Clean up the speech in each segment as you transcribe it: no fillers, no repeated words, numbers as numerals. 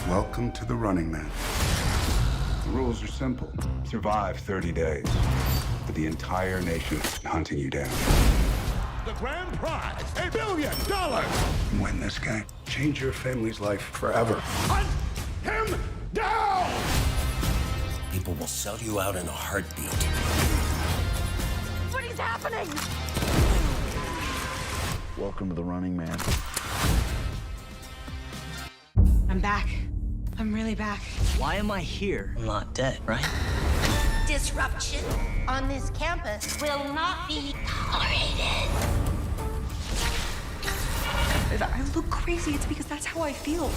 Welcome to the Running Man. The rules are simple. Survive 30 days, but the entire nation hunting you down. The grand prize, $1 billion! Win this game. Change your family's life forever. Hunt him down! People will sell you out in a heartbeat. What is happening? Welcome to the Running Man. I'm back. I'm really back. Why am I here? I'm not dead, right? Disruption on this campus will not be tolerated. If I look crazy, it's because that's how I feel.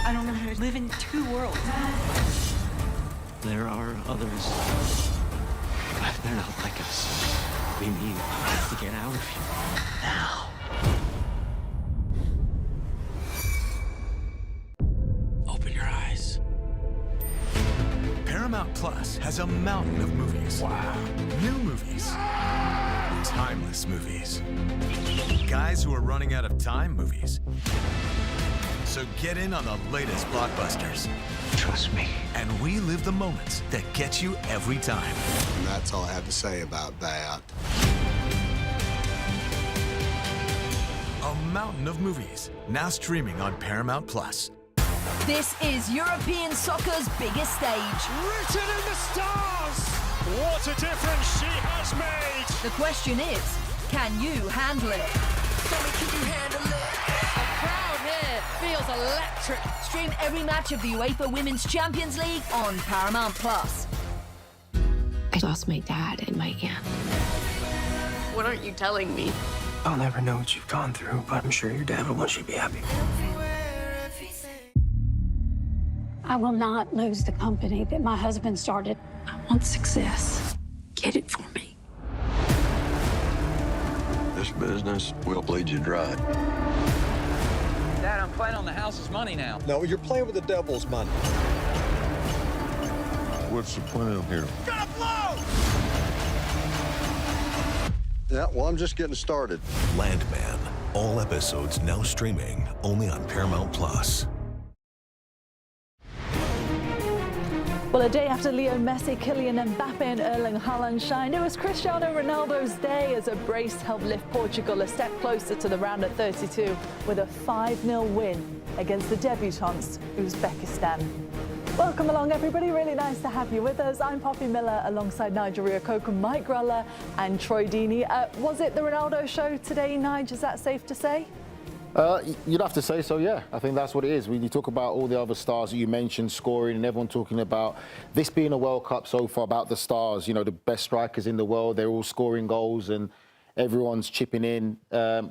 I don't know how to live in two worlds. There are others. But they're not like us. We need to get out of here. Now. Open your eyes. Paramount Plus has a mountain of movies. Wow. New movies. Timeless movies. Guys who are running out of time movies. So get in on the latest blockbusters. Trust me. And relive the moments that get you every time. And that's all I have to say about that. A mountain of movies, now streaming on Paramount Plus. This is European soccer's biggest stage. Written in the stars! What a difference she has made! The question is, can you handle it? Tell me, can you handle it? The crowd here feels electric. Stream every match of the UEFA Women's Champions League on Paramount Plus. I lost my dad and my aunt. What aren't you telling me? I'll never know what you've gone through, but I'm sure your dad will want you to be happy. I will not lose the company that my husband started. I want success. Get it for me. This business will bleed you dry. Dad, I'm playing on the house's money now. No, you're playing with the devil's money. What's the plan here? Gonna blow! Yeah, well, I'm just getting started. Landman. All episodes now streaming only on Paramount Plus. Well, a day after Leo Messi, Kylian Mbappe and Erling Haaland shined, it was Cristiano Ronaldo's day as a brace helped lift Portugal a step closer to the round of 32 with a 5-0 win against the debutants, Uzbekistan. Welcome along, everybody. Really nice to have you with us. I'm Poppy Miller alongside Nigel Reo-Coker, Mike Gruller and Troy Deeney. Was it the Ronaldo show today, Nige? Is that safe to say? You'd have to say so, yeah. I think that's what it is. When you talk about all the other stars that you mentioned scoring and everyone talking about this being a World Cup so far, about the stars, you know, the best strikers in the world, they're all scoring goals and everyone's chipping in.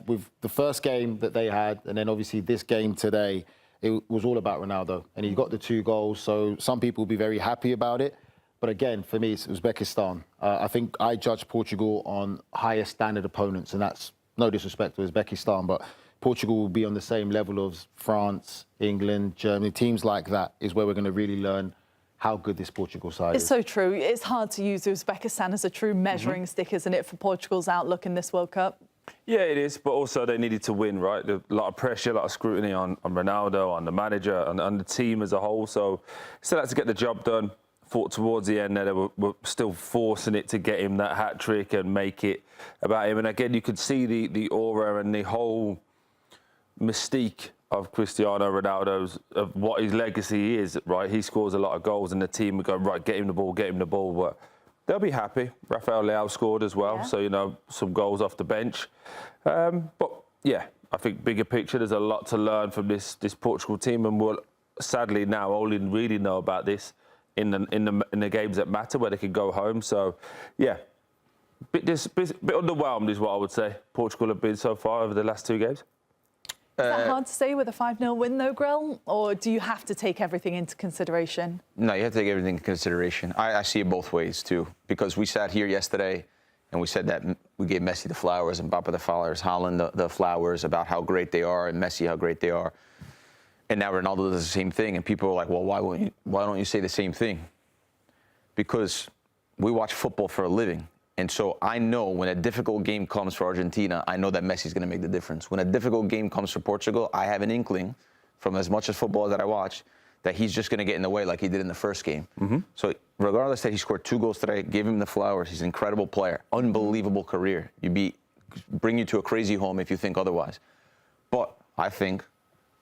With the first game that they had and then obviously this game today, it was all about Ronaldo and he got the 2 goals. So some people will be very happy about it. But again, for me, it's Uzbekistan. I think I judge Portugal on higher standard opponents, and that's no disrespect to Uzbekistan, but Portugal will be on the same level of France, England, Germany. Teams like that is where we're going to really learn how good this Portugal side is. It's so true. It's hard to use Uzbekistan as a true measuring stick, isn't it, for Portugal's outlook in this World Cup? Yeah, it is, but also they needed to win, right? A lot of pressure, a lot of scrutiny on Ronaldo, on the manager, on the team as a whole. So still had to get the job done. Thought towards the end there they were still forcing it to get him that hat-trick and make it about him. And again, you could see the aura and the whole mystique of Cristiano Ronaldo's, of what his legacy is, right? He scores a lot of goals and the team would go, right, get him the ball, but they'll be happy. Rafael Leao scored as well, so, you know, some goals off the bench. But, yeah, I think bigger picture, there's a lot to learn from this Portugal team, and we'll sadly now only really know about this in the games that matter, where they can go home. So, yeah, bit underwhelmed is what I would say Portugal have been so far over the last 2 games. Is that hard to say with a 5-0 win, though, Grill? Or do you have to take everything into consideration? No, you have to take everything into consideration. I see it both ways, too, because we sat here yesterday and we said that we gave Messi the flowers and Mbappe the flowers, Haaland the flowers about how great they are, and Messi how great they are. And now Ronaldo does the same thing, and people are like, well, why don't you say the same thing? Because we watch football for a living. And so I know when a difficult game comes for Argentina, I know that Messi's going to make the difference. When a difficult game comes for Portugal, I have an inkling, from as much as football that I watch, that he's just going to get in the way like he did in the first game. So regardless that he scored 2 goals today, give him the flowers. He's an incredible player, unbelievable career. Bring you to a crazy home if you think otherwise. But I think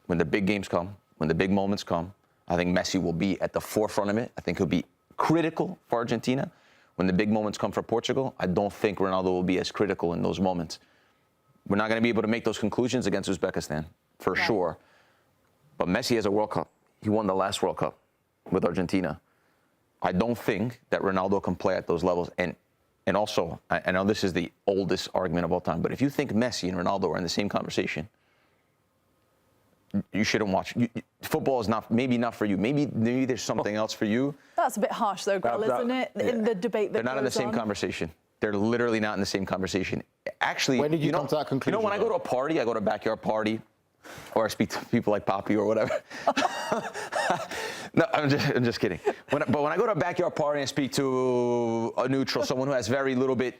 when the big games come, when the big moments come, I think Messi will be at the forefront of it. I think he'll be critical for Argentina. When the big moments come for Portugal, I don't think Ronaldo will be as critical in those moments. We're not going to be able to make those conclusions against Uzbekistan, for sure. But Messi has a World Cup. He won the last World Cup with Argentina. I don't think that Ronaldo can play at those levels. And also, I know this is the oldest argument of all time, but if you think Messi and Ronaldo are in the same conversation, you shouldn't watch. Football is maybe not for you. Maybe there's something else for you. That's a bit harsh, though, Grell, isn't it? In the debate that they're not in the same conversation. They're literally not in the same conversation. Actually, when did you come to that conclusion? When I go to a party, I go to a backyard party, or I speak to people like Poppy or whatever. No, I'm just kidding. But when I go to a backyard party and speak to a neutral, someone who has very little bit,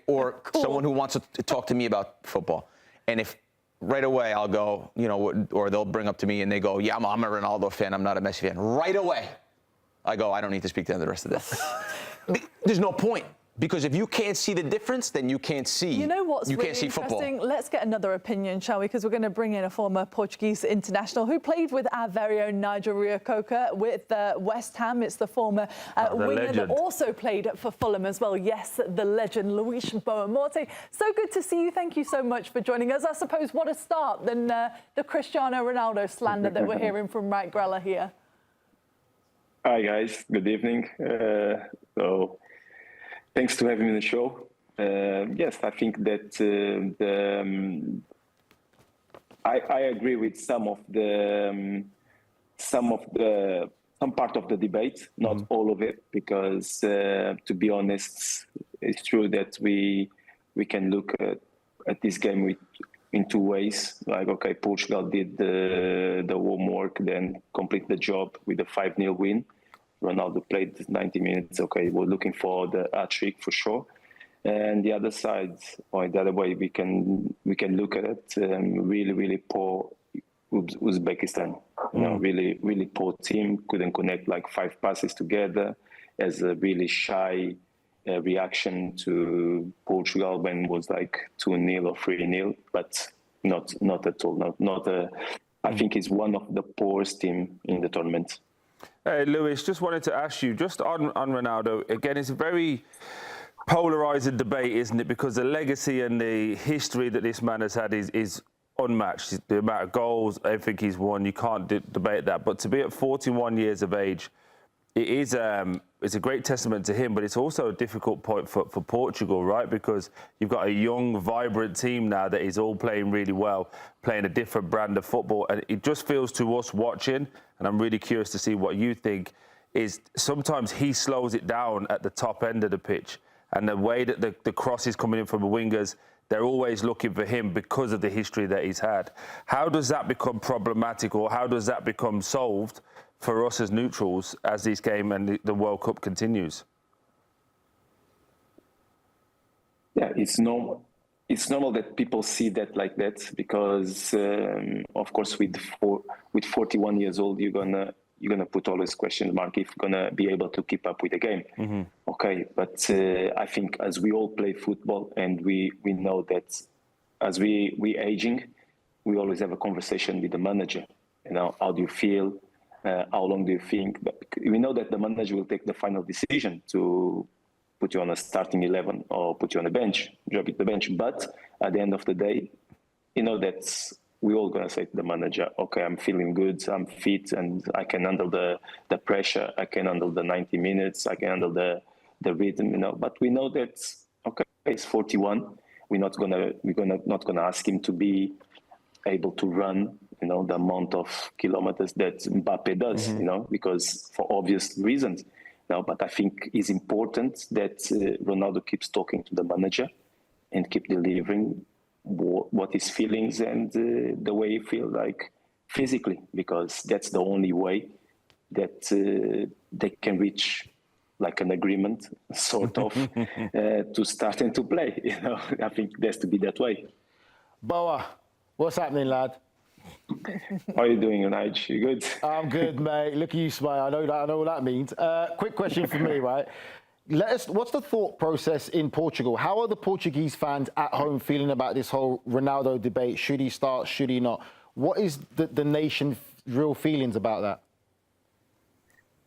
or someone who wants to talk to me about football, and if right away I'll go, or they'll bring up to me and they go, yeah, I'm a Ronaldo fan, I'm not a Messi fan. Right away, I go, I don't need to speak to them the rest of the day. There's no point. Because if you can't see the difference, then you can't see. You know what's you really can't see interesting? football. Let's get another opinion, shall we? Because we're going to bring in a former Portuguese international who played with our very own Nigel Reo-Coker with West Ham. It's the former winger that also played for Fulham as well. Yes, the legend Luis Boa Morte. So good to see you. Thank you so much for joining us. I suppose what a start than the Cristiano Ronaldo slander that we're hearing from Mike Grella here. Hi guys, good evening. Thanks to having me on the show. Yes, I think that I agree with some part of the debate, not all of it, because to be honest, it's true that we can look at this game in 2 ways. Like, okay, Portugal did the homework, then complete the job with a 5-0 win. Ronaldo played 90 minutes. Okay, we're looking for the hat-trick for sure. And the other side, or the other way, we can look at it. Really poor Uzbekistan. Really, really poor team. Couldn't connect like 5 passes together. As a really shy reaction to Portugal when it was like 2-0 or 3-0, but not at all. I think it's one of the poorest team in the tournament. Hey, Luis, just wanted to ask you, just on Ronaldo, again, it's a very polarising debate, isn't it? Because the legacy and the history that this man has had is unmatched. The amount of goals, everything he's won, you can't debate that. But to be at 41 years of age, it's a great testament to him, but it's also a difficult point for Portugal, right? Because you've got a young, vibrant team now that is all playing really well, playing a different brand of football. And it just feels to us watching, and I'm really curious to see what you think, is sometimes he slows it down at the top end of the pitch. And the way that the cross is coming in from the wingers, they're always looking for him because of the history that he's had. How does that become problematic, or how does that become solved for us as neutrals as this game and the World Cup continues? Yeah, it's normal. It's normal that people see that like that because, of course, with 41 years old, you're gonna put always question mark if you're gonna be able to keep up with the game. Okay, but I think as we all play football and we know that as we aging, we always have a conversation with the manager. How do you feel? How long do you think? But we know that the manager will take the final decision to put you on a starting 11 or put you on the bench, drop you to the bench. But at the end of the day, that we're all going to say to the manager, okay, I'm feeling good, I'm fit, and I can handle the pressure, I can handle the 90 minutes, I can handle the rhythm, But we know that, okay, it's 41. We're not gonna ask him to be able to run, the amount of kilometers that Mbappe does, because for obvious reasons. But I think it's important that Ronaldo keeps talking to the manager and keep delivering what his feelings and the way he feels like physically, because that's the only way that they can reach like an agreement, sort of, to start and to play. I think it has to be that way. Boa, what's happening, lad? How are you doing, Nige? You good? I'm good, mate. Look at you smile. I know what that means. Quick question for me, right? What's the thought process in Portugal? How are the Portuguese fans at home feeling about this whole Ronaldo debate? Should he start? Should he not? What is the nation's real feelings about that?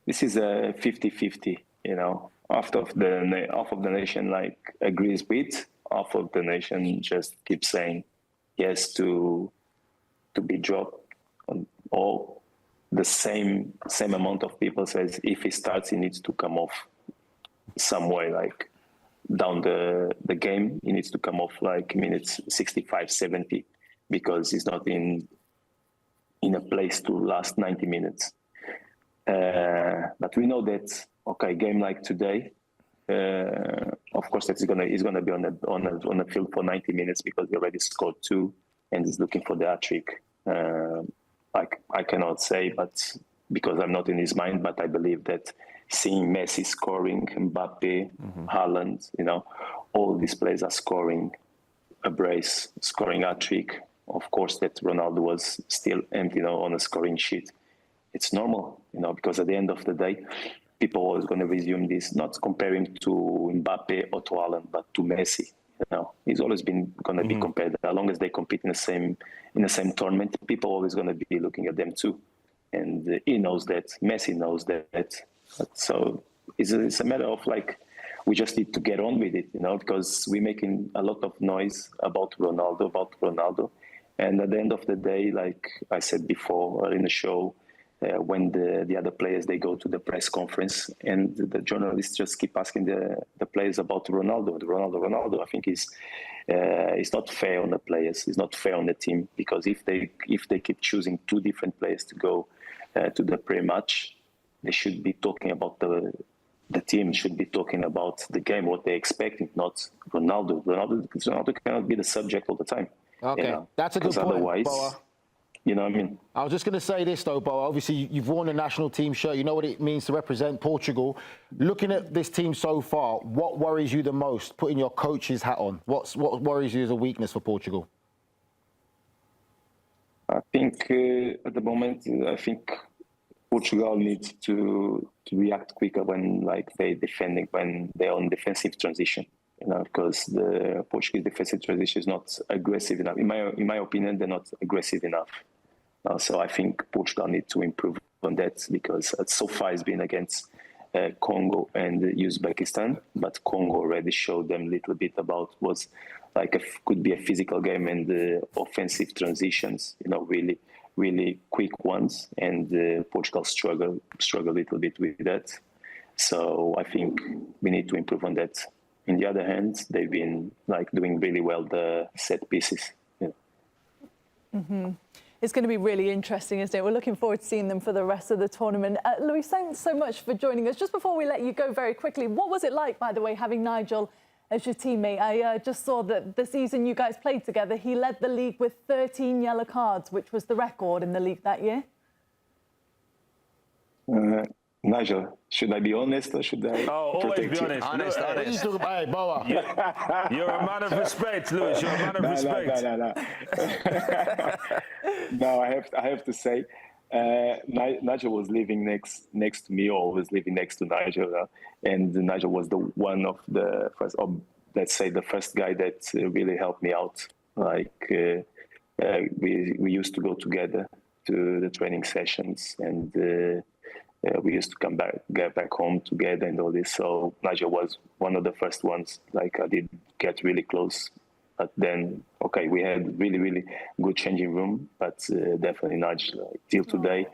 This is a 50-50, you know. Half of the nation like agrees with, half of the nation just keeps saying yes to be dropped, or the same amount of people says if he starts, he needs to come off some way, like down the game. He needs to come off like minutes 65, 70, because he's not in a place to last 90 minutes. But we know that, okay, game like today, of course, he's gonna be on the field for 90 minutes because he already scored 2 and he's looking for the hat-trick. I cannot say, but because I'm not in his mind, but I believe that seeing Messi scoring, Mbappe, Haaland, you know, all these players are scoring a brace, scoring a trick. Of course, that Ronaldo was still empty, you know, on a scoring sheet. It's normal, you know, because at the end of the day, people are always going to resume this, not comparing to Mbappe or to Haaland, but to Messi. You know, he's always been going to be compared. As long as they compete in the same tournament, people are always going to be looking at them too. And he knows that. Messi knows that. So it's a matter of like, we just need to get on with it, you know, because we're making a lot of noise about Ronaldo. And at the end of the day, like I said before in the show, when the other players, they go to the press conference and the journalists just keep asking the players about Ronaldo. I think it's not fair on the players. It's not fair on the team, because if they keep choosing 2 different players to go to the pre-match, they should be talking about the team should be talking about the game, what they expect, not Ronaldo. Ronaldo cannot be the subject all the time. Okay, you know? That's a good point, otherwise, Boa. You know what I mean? I was just going to say this, though, Boa. Obviously, you've worn a national team shirt. You know what it means to represent Portugal. Looking at this team so far, what worries you the most, putting your coach's hat on? What worries you as a weakness for Portugal? I think at the moment, I think Portugal needs to react quicker when they're on defensive transition. You know, because the Portuguese defensive transition is not aggressive enough. In my opinion, they're not aggressive enough. So I think Portugal needs to improve on that, because so far it's been against Congo and Uzbekistan, but Congo already showed them a little bit about what's like could be a physical game and offensive transitions, you know, really, really quick ones, and Portugal struggle a little bit with that. So I think we need to improve on that. On the other hand, they've been like doing really well the set pieces. Yeah. It's going to be really interesting, isn't it? We're looking forward to seeing them for the rest of the tournament. Luis, thanks so much for joining us. Just before we let you go very quickly, what was it like, by the way, having Nigel as your teammate? I just saw that the season you guys played together, he led the league with 13 yellow cards, which was the record in the league that year. Nigel, should I be honest or should I? Oh, always be honest. Honest. Hey, Boa. You're a man of respect, Luis. You're a man of respect. No, I have to say, Nigel was living next to me, or was living next to Nigel, and Nigel was one of the first, let's say, the first guy that really helped me out. Like we used to go together to the training sessions, and we used to get back home together and all this. So Nigel was one of the first ones. Like I did get really close, but then okay, we had really, really good changing room. But definitely Nigel, till today,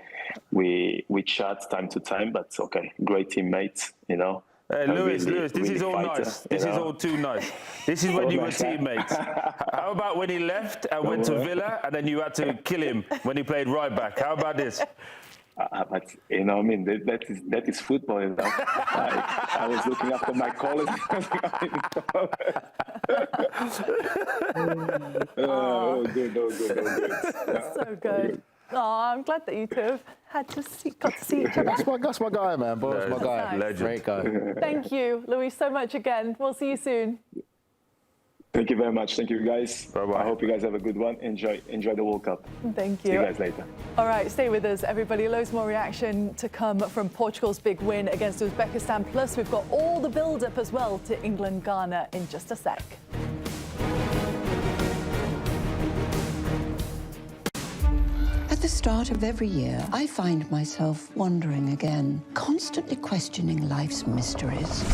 we chat time to time. But okay, great teammates, you know. Hey, Luis, this is all nice. This is all too nice. This is when you were teammates. How about when he left and went to Villa, and then you had to kill him when he played right back? How about this? But you know, I mean, that is football. You know? I was looking after my colleagues. Good. So good. Oh, I'm glad that you two have got to see each other. That's my guy, man. Boa's my guy. Legend. Great guy. Thank you, Luis, so much again. We'll see you soon. Thank you very much. Thank you, guys. Bye-bye. I hope you guys have a good one. Enjoy the World Cup. Thank you. See you guys later. All right, stay with us, everybody. Loads more reaction to come from Portugal's big win against Uzbekistan. Plus, we've got all the build-up as well to England-Ghana in just a sec. At the start of every year, I find myself wondering again, constantly questioning life's mysteries.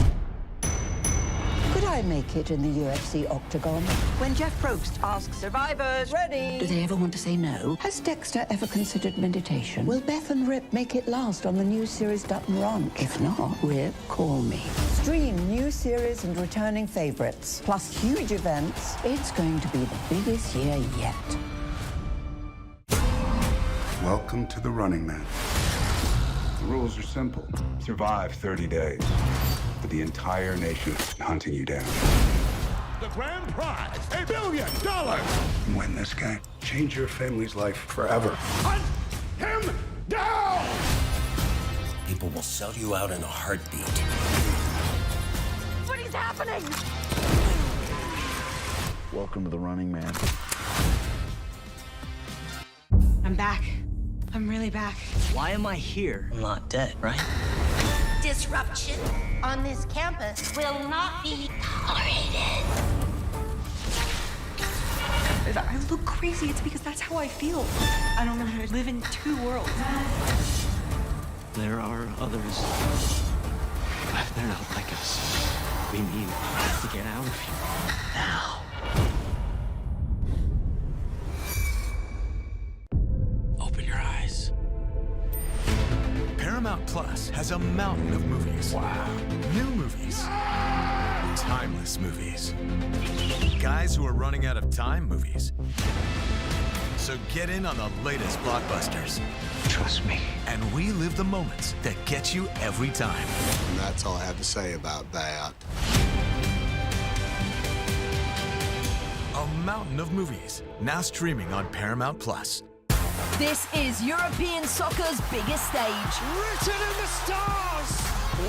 Could I make it in the UFC octagon? When Jeff Probst asks survivors, ready? Do they ever want to say no? Has Dexter ever considered meditation? Will Beth and Rip make it last on the new series Dutton Ranch? If not, Rip, call me. Stream new series and returning favorites, plus huge events. It's going to be the biggest year yet. Welcome to the Running Man. The rules are simple. Survive 30 days, but the entire nation hunting you down. The grand prize, $1 billion. Win this game. Change your family's life forever. Hunt him down! People will sell you out in a heartbeat. What is happening? Welcome to the Running Man. I'm back. I'm really back. Why am I here? I'm not dead, right? Disruption on this campus will not be tolerated. If I look crazy, it's because that's how I feel. I don't know how to live in two worlds. There are others. But they're not like us. We need to get out of here now. Open your eyes. Paramount Plus has a mountain of movies. Wow. New movies. Timeless movies. Guys who are running out of time movies. So get in on the latest blockbusters. Trust me. And relive the moments that get you every time. And that's all I have to say about that. A mountain of movies, now streaming on Paramount Plus. This is European soccer's biggest stage. Written in the stars!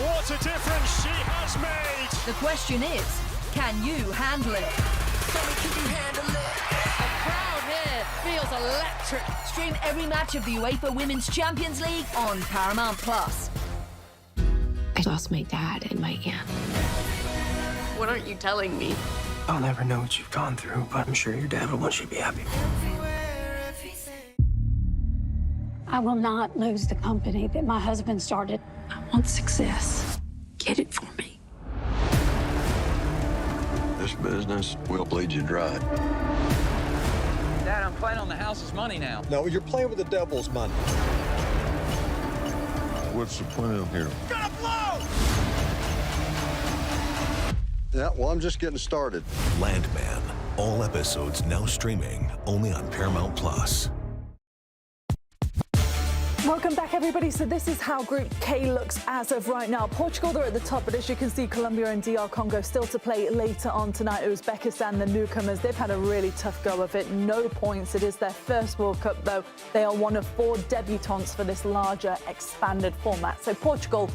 What a difference she has made! The question is, can you handle it? Tell me, can you handle it? The crowd here feels electric. Stream every match of the UEFA Women's Champions League on Paramount Plus. I lost my dad and my aunt. What aren't you telling me? I'll never know what you've gone through, but I'm sure your dad will want you to be happy. I will not lose the company that my husband started. I want success. Get it for me. This business will bleed you dry. Dad, I'm playing on the house's money now. No, you're playing with the devil's money. What's the plan here? Gonna blow! Yeah, well, I'm just getting started. Landman. All episodes now streaming only on Paramount Plus. Welcome back, everybody. So this is how Group K looks as of right now. Portugal, they're at the top, but as you can see, Colombia and DR Congo still to play later on tonight. Uzbekistan, the newcomers, they've had a really tough go of it. No points. It is their first World Cup, though. They are one of 4 debutantes for this larger, expanded format. So Portugal,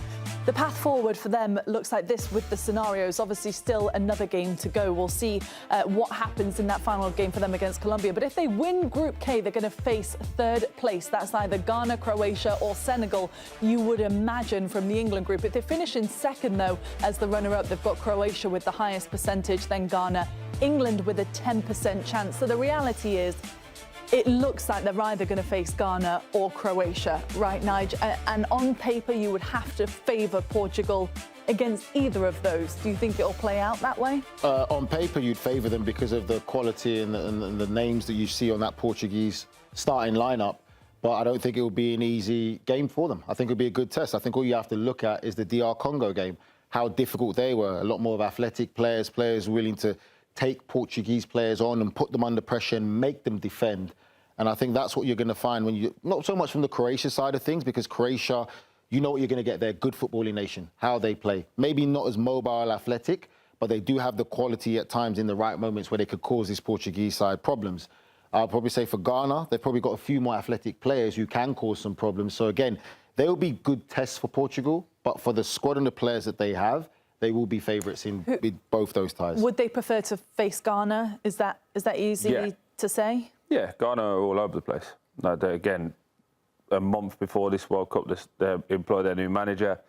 the path forward for them looks like this with the scenarios. Obviously, still another game to go. We'll see what happens in that final game for them against Colombia. But if they win Group K, they're going to face 3rd place. That's either Ghana, Croatia or Senegal, you would imagine, from the England group. If they finish in 2nd, though, as the runner-up, they've got Croatia with the highest percentage, then Ghana, England with a 10% chance. So the reality is, it looks like they're either going to face Ghana or Croatia, right, Nige? And on paper, you would have to favour Portugal against either of those. Do you think it'll play out that way? On paper, you'd favour them because of the quality and the names that you see on that Portuguese starting lineup. But I don't think it will be an easy game for them. I think it'll be a good test. I think all you have to look at is the DR Congo game, how difficult they were. A lot more of athletic players willing to take Portuguese players on and put them under pressure and make them defend. And I think that's what you're going to find when you, not so much from the Croatia side of things, because Croatia, you know what you're going to get there, good footballing nation, how they play. Maybe not as mobile, athletic, but they do have the quality at times in the right moments where they could cause this Portuguese side problems. I'll probably say for Ghana, they've probably got a few more athletic players who can cause some problems. So again, they will be good tests for Portugal, but for the squad and the players that they have, they will be favourites in with both those ties. Would they prefer to face Ghana? Is that easy to say? Yeah, Ghana are all over the place. No, again, a month before this World Cup, they employed their new manager,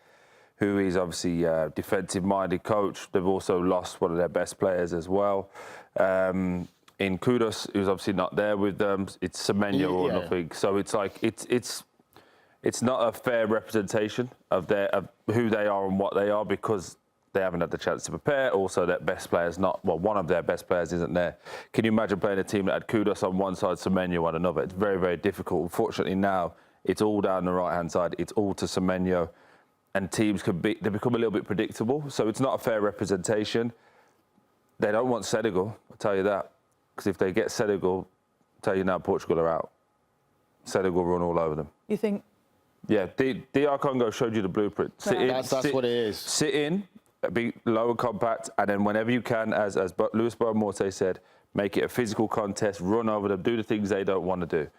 who is obviously a defensive-minded coach. They've also lost one of their best players as well. In Kudus, who's obviously not there with them, it's Semenyo or nothing. So it's like it's not a fair representation of who they are and what they are, because they haven't had the chance to prepare. Also, their best player's one of their best players isn't there. Can you imagine playing a team that had Kudus on one side, Semenyo on another? It's very, very difficult. Unfortunately, now it's all down the right-hand side. It's all to Semenyo, and teams they become a little bit predictable. So it's not a fair representation. They don't want Senegal, I'll tell you that, because if they get Senegal, I'll tell you now, Portugal are out. Senegal run all over them. You think? Yeah, DR Congo showed you the blueprint. That's what it is. Sit in, be low and compact, and then whenever you can, as Luis Boa Morte said, make it a physical contest, run over them, do the things they don't want to do.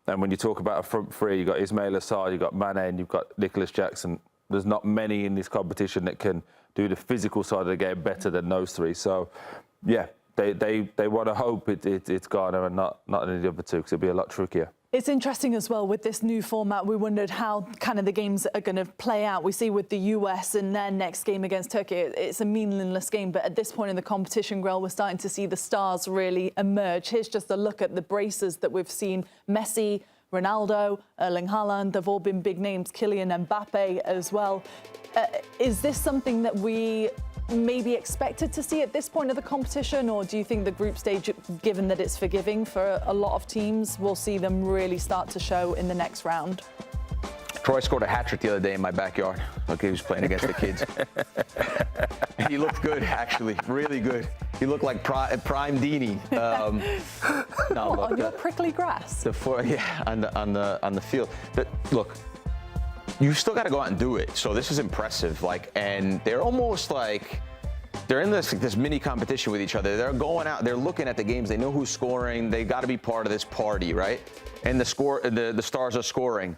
And when you talk about a front three, you've got Ismail Assar, you've got Mane, and you've got Nicholas Jackson. There's not many in this competition that can do the physical side of the game better than those three. So, yeah, they want to hope it's Ghana and not any of the other two, because it'll be a lot trickier. It's interesting as well with this new format. We wondered how kind of the games are going to play out. We see with the US and their next game against Turkey, it's a meaningless game. But at this point in the competition, Grell, we're starting to see the stars really emerge. Here's just a look at the braces that we've seen. Messi, Ronaldo, Erling Haaland, they've all been big names. Kylian Mbappe as well. Is this something that we maybe expected to see at this point of the competition, or do you think the group stage, given that it's forgiving for a lot of teams, we'll see them really start to show in the next round? Troy scored a hat trick the other day in my backyard. Look, he was playing against the kids. He looked good, actually, really good. He looked like prime Dini. On your prickly grass? On the field. Look, you still got to go out and do it. So this is impressive. And they're almost like they're in this mini competition with each other. They're going out. They're looking at the games. They know who's scoring. They got to be part of this party, right? And the stars are scoring.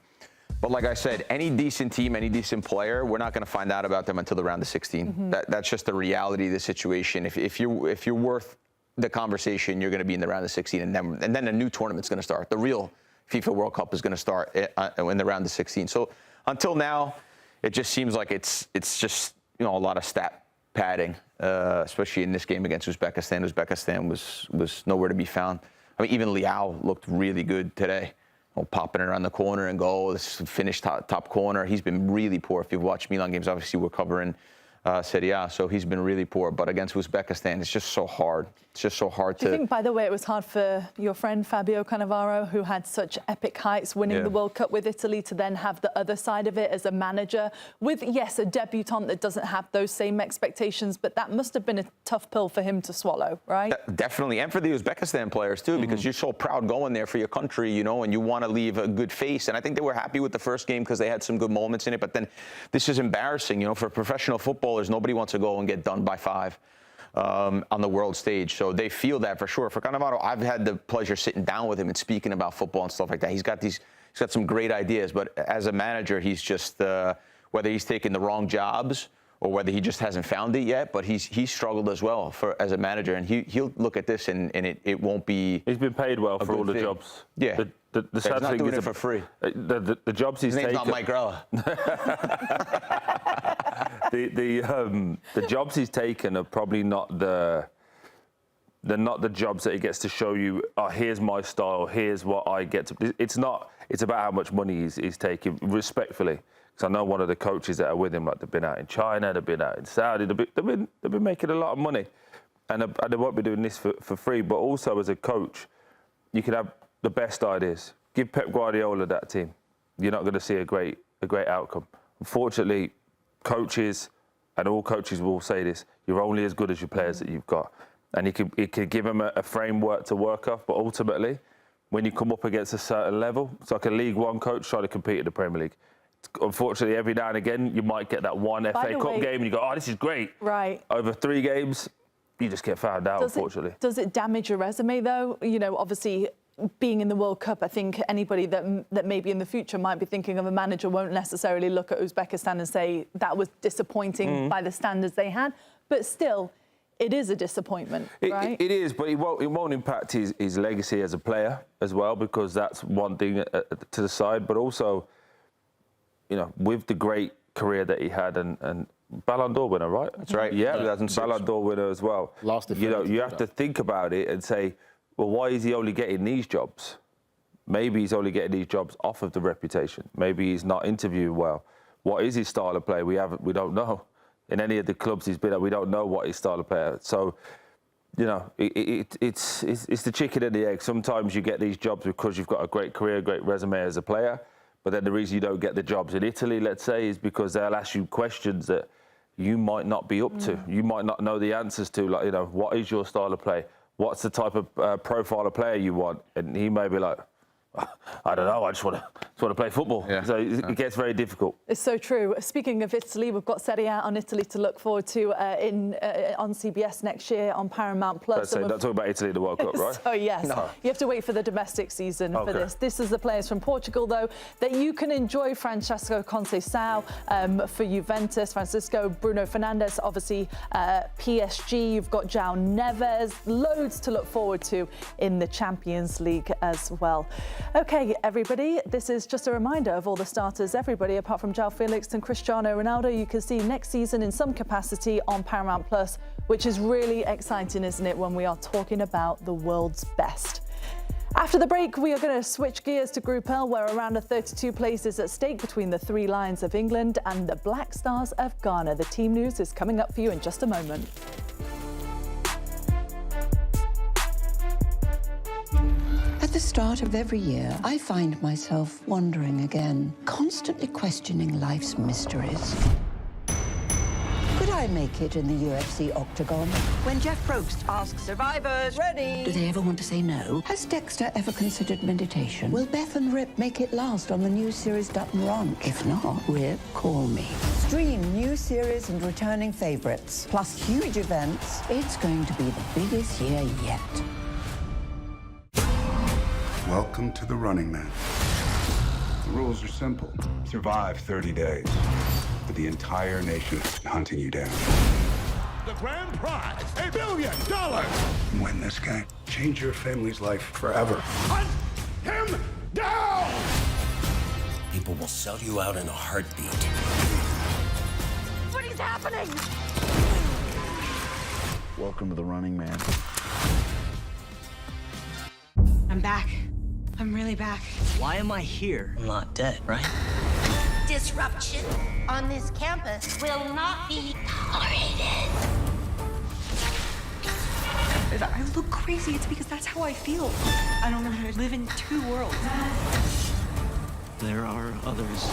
But like I said, any decent team, any decent player, we're not going to find out about them until the round of 16. Mm-hmm. That's just the reality of the situation. If you're worth the conversation, you're going to be in the round of 16, and then a new tournament's going to start. The real FIFA World Cup is going to start in the round of 16. So until now, it just seems like it's just a lot of stat padding, especially in this game against Uzbekistan. Uzbekistan was nowhere to be found. I mean, even Liao looked really good today. Popping it around the corner and goal. This finished top corner. He's been really poor. If you've watched Milan games, obviously we're covering Serie A, so he's been really poor. But against Uzbekistan, it's just so hard. It's just so hard to... Do you think, by the way, it was hard for your friend Fabio Cannavaro, who had such epic heights winning the World Cup with Italy, to then have the other side of it as a manager with, yes, a debutant that doesn't have those same expectations, but that must have been a tough pill for him to swallow, right? Definitely, and for the Uzbekistan players, too, because you're so proud going there for your country, and you want to leave a good face. And I think they were happy with the first game because they had some good moments in it, but then this is embarrassing, for professional footballers. Nobody wants to go and get done by 5. On the world stage. So they feel that for sure. For Cannavaro, I've had the pleasure sitting down with him and speaking about football and stuff like that. He's got some great ideas, but as a manager, he's just, whether he's taking the wrong jobs or whether he just hasn't found it yet, but he's struggled as well as a manager, and he'll look at this and it won't be. He's been paid well for all the jobs. Yeah. The sad he's not thing doing is it for free. The jobs he's taken. His name's not Mike Grella. The jobs he's taken are probably not the jobs that he gets to show you. Oh, here's my style. Here's what I get to. It's not. It's about how much money he's taking. Respectfully, because I know one of the coaches that are with him, they've been out in China, they've been out in Saudi, they've been making a lot of money, and they won't be doing this for free. But also as a coach, you can have the best ideas. Give Pep Guardiola that team. You're not going to see a great outcome. Unfortunately, coaches, and all coaches will say this, you're only as good as your players that you've got. And you could give them a framework to work off, but ultimately, when you come up against a certain level, it's like a League One coach trying to compete in the Premier League. Unfortunately, every now and again, you might get that one FA Cup game and you go, oh, this is great. Right. Over 3 games, you just get found out, unfortunately. Does it damage your resume, though? Obviously, being in the World Cup, I think anybody that maybe in the future might be thinking of a manager won't necessarily look at Uzbekistan and say that was disappointing by the standards they had. But still, it is a disappointment, right? It is, but it won't impact his legacy as a player as well, because that's one thing to the side. But also, you know, with the great career that he had and Ballon d'Or winner, right? That's right. Yeah, Ballon d'Or winner as well. You know, you have to think about it and say, well, why is he only getting these jobs? Maybe he's only getting these jobs off of the reputation. Maybe he's not interviewing well. What is his style of play? We don't know. In any of the clubs he's been at, we don't know what his style of play is. So, you know, it's the chicken and the egg. Sometimes you get these jobs because you've got a great career, great resume as a player. But then the reason you don't get the jobs in Italy, let's say, is because they'll ask you questions that you might not be up to. You might not know the answers to, like, you know, what is your style of play? What's the type of profile of player you want? And he may be like, I don't know, I just want to play football. Yeah. So it gets very difficult. It's so true. Speaking of Italy, we've got Serie A on Italy to look forward to on CBS next year on Paramount Plus. Don't talk about Italy in the World Cup, right? Oh, yes. No. You have to wait for the domestic season for this. This is the players from Portugal, though, that you can enjoy. Francesco Conceição for Juventus, Bruno Fernandes, obviously PSG. You've got João Neves. Loads to look forward to in the Champions League as well. OK, everybody, this is just a reminder of all the starters, everybody, apart from João Felix and Cristiano Ronaldo, you can see next season in some capacity on Paramount Plus, which is really exciting, isn't it, when we are talking about the world's best. After the break, we are going to switch gears to Group L, where around 32 places at stake between the Three Lions of England and the Black Stars of Ghana. The team news is coming up for you in just a moment. At the start of every year, I find myself wondering again, constantly questioning life's mysteries. Could I make it in the UFC octagon? When Jeff Probst asks survivors, ready? Do they ever want to say no? Has Dexter ever considered meditation? Will Beth and Rip make it last on the new series Dutton Ranch? If not, Rip, call me. Stream new series and returning favorites, plus huge events. It's going to be the biggest year yet. Welcome to the Running Man. The rules are simple. Survive 30 days, with the entire nation hunting you down. The grand prize, $1 billion. Win this game. Change your family's life forever. Hunt him down! People will sell you out in a heartbeat. What is happening? Welcome to the Running Man. I'm back. I'm really back. Why am I here? I'm not dead, right? Disruption on this campus will not be tolerated. If I look crazy, it's because that's how I feel. I don't know how to live in two worlds. There are others.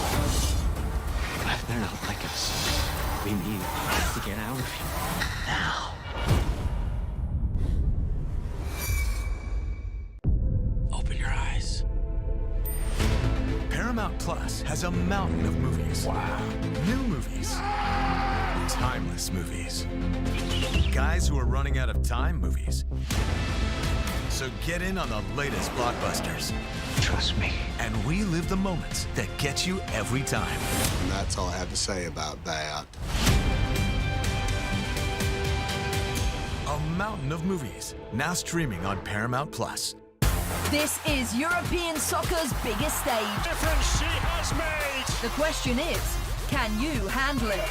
But they're not like us. We need to get out of here now. Paramount Plus has a mountain of movies. Wow. New movies. Timeless movies. Guys who are running out of time movies. So get in on the latest blockbusters. Trust me. And relive the moments that get you every time. And that's all I have to say about that. A mountain of movies, now streaming on Paramount Plus. This is European soccer's biggest stage. Difference she has made. The question is, can you handle it?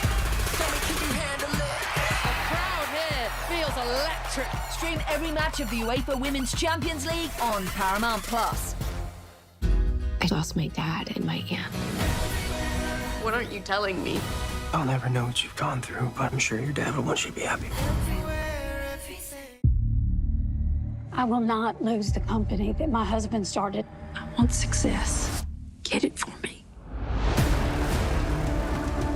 Tell me, can you handle it? The crowd here feels electric. Stream every match of the UEFA Women's Champions League on Paramount Plus. I lost my dad and my aunt. What aren't you telling me? I'll never know what you've gone through, but I'm sure your dad will want you to be happy. I will not lose the company that my husband started. I want success. Get it for me.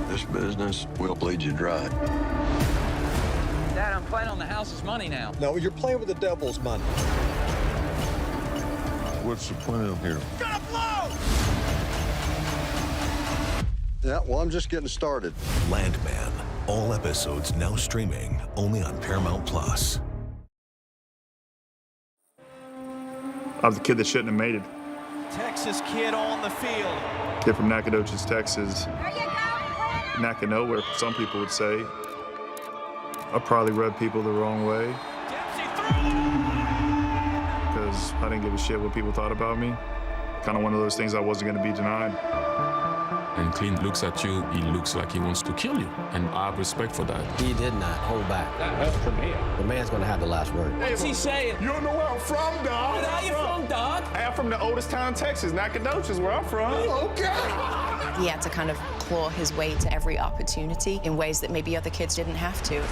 This business will bleed you dry. Dad, I'm playing on the house's money now. No, you're playing with the devil's money. What's the plan here? Gotta blow! Yeah, well, I'm just getting started. Landman. All episodes now streaming only on Paramount Plus. I was the kid that shouldn't have made it. Texas kid on the field. Kid from Nacogdoches, Texas. Knack of nowhere, some people would say. I probably rubbed people the wrong way. Because I didn't give a shit what people thought about me. Kind of one of those things I wasn't going to be denied. And Clint looks at you, he looks like he wants to kill you. And I have respect for that. He did not hold back. That hurt from here. The man's going to have the last word. What's he saying? You don't know where I'm from, dog. Where are you from, dog? I'm from the oldest town in Texas, Nacogdoches, where I'm from. Okay. He had to kind of claw his way to every opportunity in ways that maybe other kids didn't have to.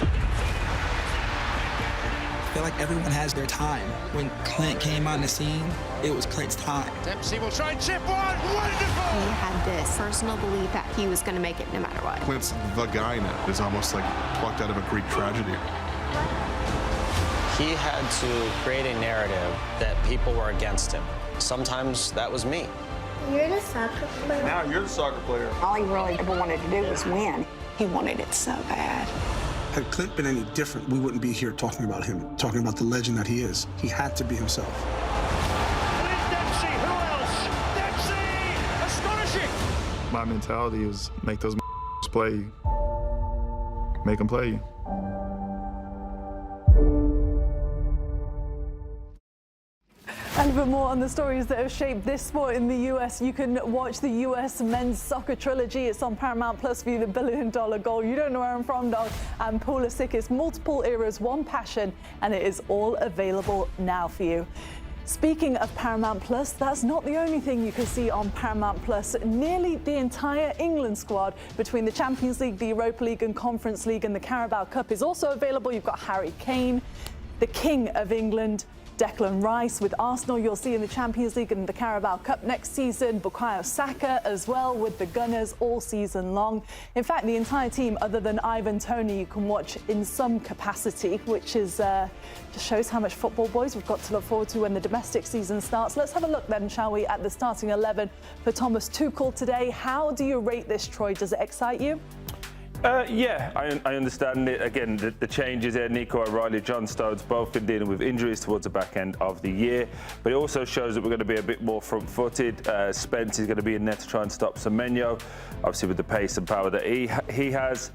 I feel like everyone has their time. When Clint came on the scene, it was Clint's time. Dempsey will try and chip one. Wonderful! He had this personal belief that he was going to make it no matter what. Clint's vagina is almost like plucked out of a Greek tragedy. He had to create a narrative that people were against him. Sometimes that was me. You're the soccer player. Now you're the soccer player. All he really ever wanted to do was win. He wanted it so bad. Had Clint been any different, we wouldn't be here talking about him, talking about the legend that he is. He had to be himself. Clint Dempsey, who else? Dempsey! Astonishing! My mentality was make those play you. Make them play you. And for more on the stories that have shaped this sport in the US, you can watch the US men's soccer trilogy. It's on Paramount Plus for you, the $1 billion goal. You don't know where I'm from, dog. And Pulisic, multiple eras, one passion, and it is all available now for you. Speaking of Paramount Plus, that's not the only thing you can see on Paramount Plus. Nearly the entire England squad between the Champions League, the Europa League and Conference League and the Carabao Cup is also available. You've got Harry Kane, the King of England, Declan Rice with Arsenal, you'll see in the Champions League and the Carabao Cup next season. Bukayo Saka as well with the Gunners all season long. In fact, the entire team, other than Ivan Toney, you can watch in some capacity, which is just shows how much football, boys, we've got to look forward to when the domestic season starts. Let's have a look then, shall we, at the starting 11 for Thomas Tuchel today. How do you rate this, Troy? Does it excite you? Yeah, I understand it. Again, the changes there, Nico O'Reilly, John Stones, both been dealing with injuries towards the back end of the year. But it also shows that we're going to be a bit more front-footed. Spence is going to be in there to try and stop Semenyo, obviously with the pace and power that he has.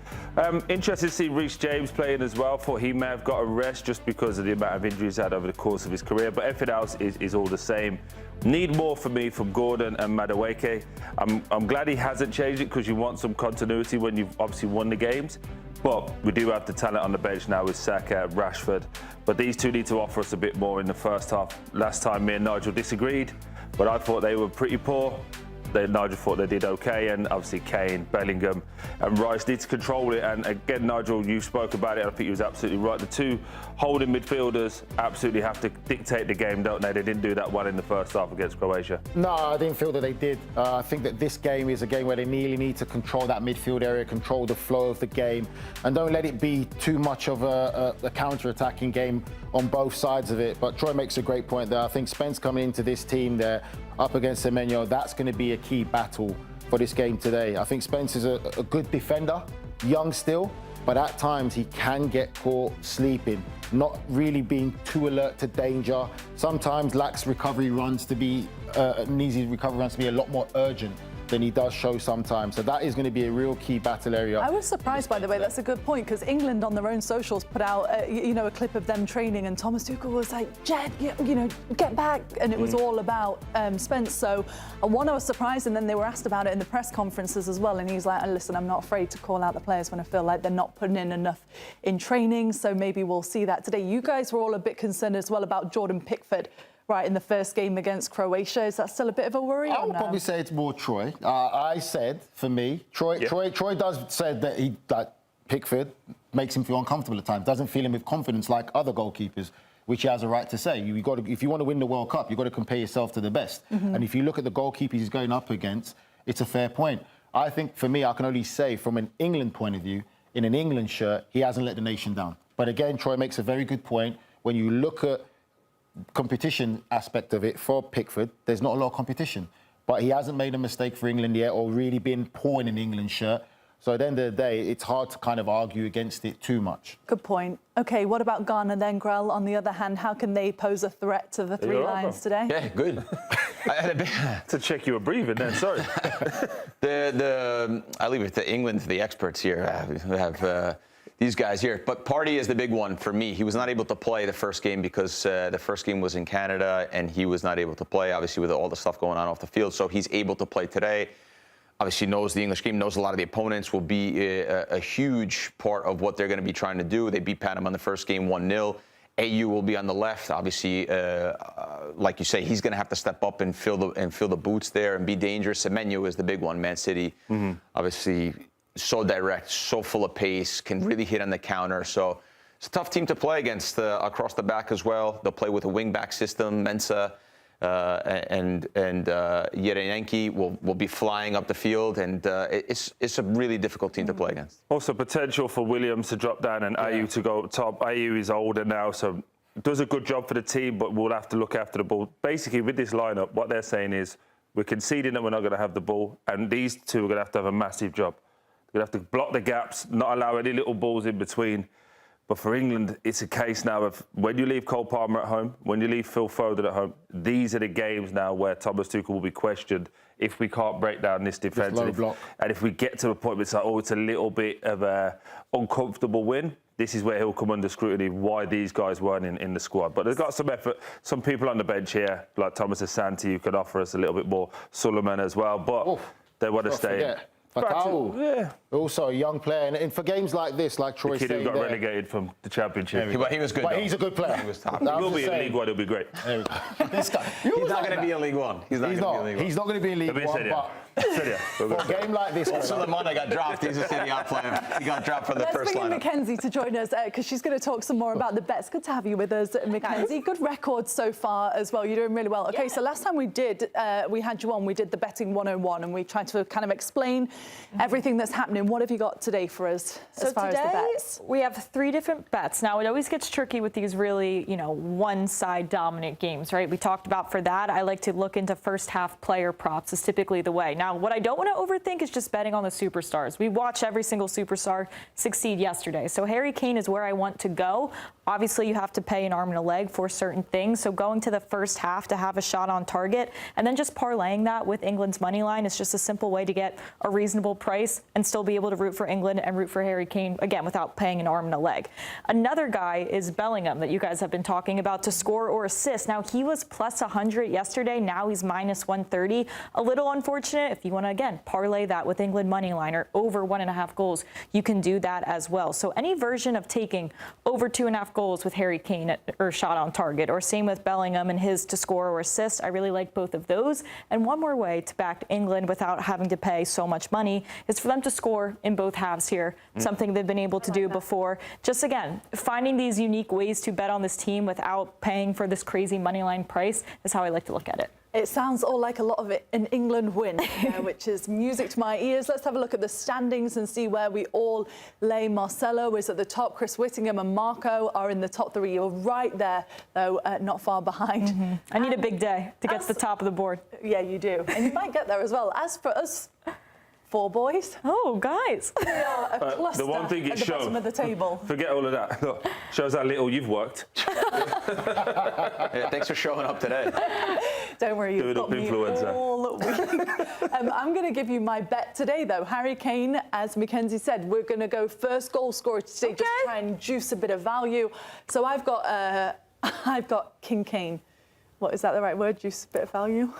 Interested to see Reece James playing as well. Thought he may have got a rest just because of the amount of injuries he's had over the course of his career. But everything else is all the same. Need more for me from Gordon and Madueke. I'm glad he hasn't changed it because you want some continuity when you've obviously won the games. But we do have the talent on the bench now with Saka, Rashford. But these two need to offer us a bit more in the first half. Last time me and Nigel disagreed, but I thought they were pretty poor. Nigel thought they did okay, and obviously Kane, Bellingham and Rice need to control it. And again, Nigel, you spoke about it. I think you was absolutely right. The two holding midfielders absolutely have to dictate the game, don't they? They didn't do that one in the first half against Croatia. No, I didn't feel that they did. I think that this game is a game where they really need to control that midfield area, control the flow of the game, and don't let it be too much of a counter-attacking game on both sides of it. But Troy makes a great point there. I think Spence coming into this team there, up against Semenyo, that's going to be a key battle for this game today. I think Spence is a good defender, young still, but at times he can get caught sleeping, not really being too alert to danger. Sometimes lacks recovery runs to be, needs his recovery runs to be a lot more urgent than he does show sometimes. So that is going to be a real key battle area. I was surprised, by the way, that's a good point, because England on their own socials put out, a clip of them training, and Thomas Tuchel was like, Jed, get back, and it was all about Spence. So I was surprised, and then they were asked about it in the press conferences as well, and he's like, listen, I'm not afraid to call out the players when I feel like they're not putting in enough in training, so maybe we'll see that today. You guys were all a bit concerned as well about Jordan Pickford, right, in the first game against Croatia. Is that still a bit of a worry? I would probably say it's more Troy. I said, for me, Troy does say that Pickford makes him feel uncomfortable at times, doesn't fill him with confidence like other goalkeepers, which he has a right to say. If you want to win the World Cup, you've got to compare yourself to the best. Mm-hmm. And if you look at the goalkeepers he's going up against, it's a fair point. I think, for me, I can only say from an England point of view, in an England shirt, he hasn't let the nation down. But again, Troy makes a very good point. When you look at competition aspect of it for Pickford, there's not a lot of competition. But he hasn't made a mistake for England yet or really been poor in an England shirt. So at the end of the day, it's hard to kind of argue against it too much. Good point. OK, what about Ghana then, Grell? On the other hand, how can they pose a threat to the Three Lions today? Yeah, good. To check you were breathing then, sorry. I leave it to England, to the experts here. We have these guys here. But Partey is the big one for me. He was not able to play the first game because the first game was in Canada, and he was not able to play, obviously, with all the stuff going on off the field. So he's able to play today. Obviously knows the English game, knows a lot of the opponents, will be a huge part of what they're going to be trying to do. They beat Panama in the first game 1-0. AU will be on the left. Obviously, like you say, he's going to have to step up and fill the boots there and be dangerous. Semenyo is the big one, Man City. Obviously, so direct, so full of pace, can really hit on the counter. So it's a tough team to play against across the back as well. They'll play with a wing-back system. Mensah and Yereyanki will be flying up the field, and it's a really difficult team to play against. Also, potential for Williams to drop down and Ayew to go up top. Ayew is older now, so does a good job for the team, but we'll have to look after the ball. Basically, with this lineup, what they're saying is we're conceding that we're not going to have the ball, and these two are going to have a massive job. They're going to have to block the gaps, not allow any little balls in between. But for England, it's a case now of when you leave Cole Palmer at home, when you leave Phil Foden at home, these are the games now where Thomas Tuchel will be questioned if we can't break down this defence. And if we get to a point where it's like, oh, it's a little bit of an uncomfortable win, this is where he'll come under scrutiny, why these guys weren't in the squad. But they've got some effort, some people on the bench here, like Thomas Asante, who could offer us a little bit more, Suleiman as well, but they want to stay in. Yeah. Also a young player, and for games like this, like Troy said, the kid who got relegated from the Championship. But he was good. But he's a good player. He was top. He will be in League One. He'll be great. This guy, he's not going to be in League One. He's not going to be in League One. But for a game like this, Suleiman got dropped. He's a City out player. He got dropped from the first lineup. Let's bring in Mackenzie to join us because she's going to talk some more about the bets. Good to have you with us, Mackenzie. Good record so far as well. You're doing really well. Okay, so last time we had you on, we did the betting 101, and we tried to kind of explain everything that's happening. What have you got today for us as far as the bets? We have 3 different bets. Now, it always gets tricky with these really, one-side dominant games, right? We talked about for that, I like to look into first half player props is typically the way. Now, what I don't want to overthink is just betting on the superstars. We watched every single superstar succeed yesterday. So Harry Kane is where I want to go. Obviously, you have to pay an arm and a leg for certain things. So going to the first half to have a shot on target and then just parlaying that with England's money line is just a simple way to get a reasonable price and still be able to root for England and root for Harry Kane, again, without paying an arm and a leg. Another guy is Bellingham that you guys have been talking about to score or assist. Now, he was plus 100 yesterday. Now he's minus 130. A little unfortunate. If you want to, again, parlay that with England money line or over 1.5 goals, you can do that as well. So any version of taking over 2.5 goals with Harry Kane or shot on target, or same with Bellingham and his to score or assist, I really like both of those. And one more way to back England without having to pay so much money is for them to score in both halves here, something they've been able to do before. Just, again, finding these unique ways to bet on this team without paying for this crazy moneyline price is how I like to look at it. It sounds all like a lot of it an England win, which is music to my ears. Let's have a look at the standings and see where we all lay. Marcelo is at the top. Chris Whittingham and Marco are in the top 3. You're right there, though, not far behind. I need a big day to get to the top of the board. Yeah, you do. And you might get there as well. As for us, 4 boys. Oh, guys. We are a cluster the one thing it at the shows, bottom of the table. Forget all of that. Look, shows how little you've worked. Yeah, thanks for showing up today. Don't worry, you've got me all week. I'm going to give you my bet today, though. Harry Kane, as Mackenzie said, we're going to go first goal scorer today, just try and juice a bit of value. So I've got King Kane. What, is that the right word? Juice a bit of value?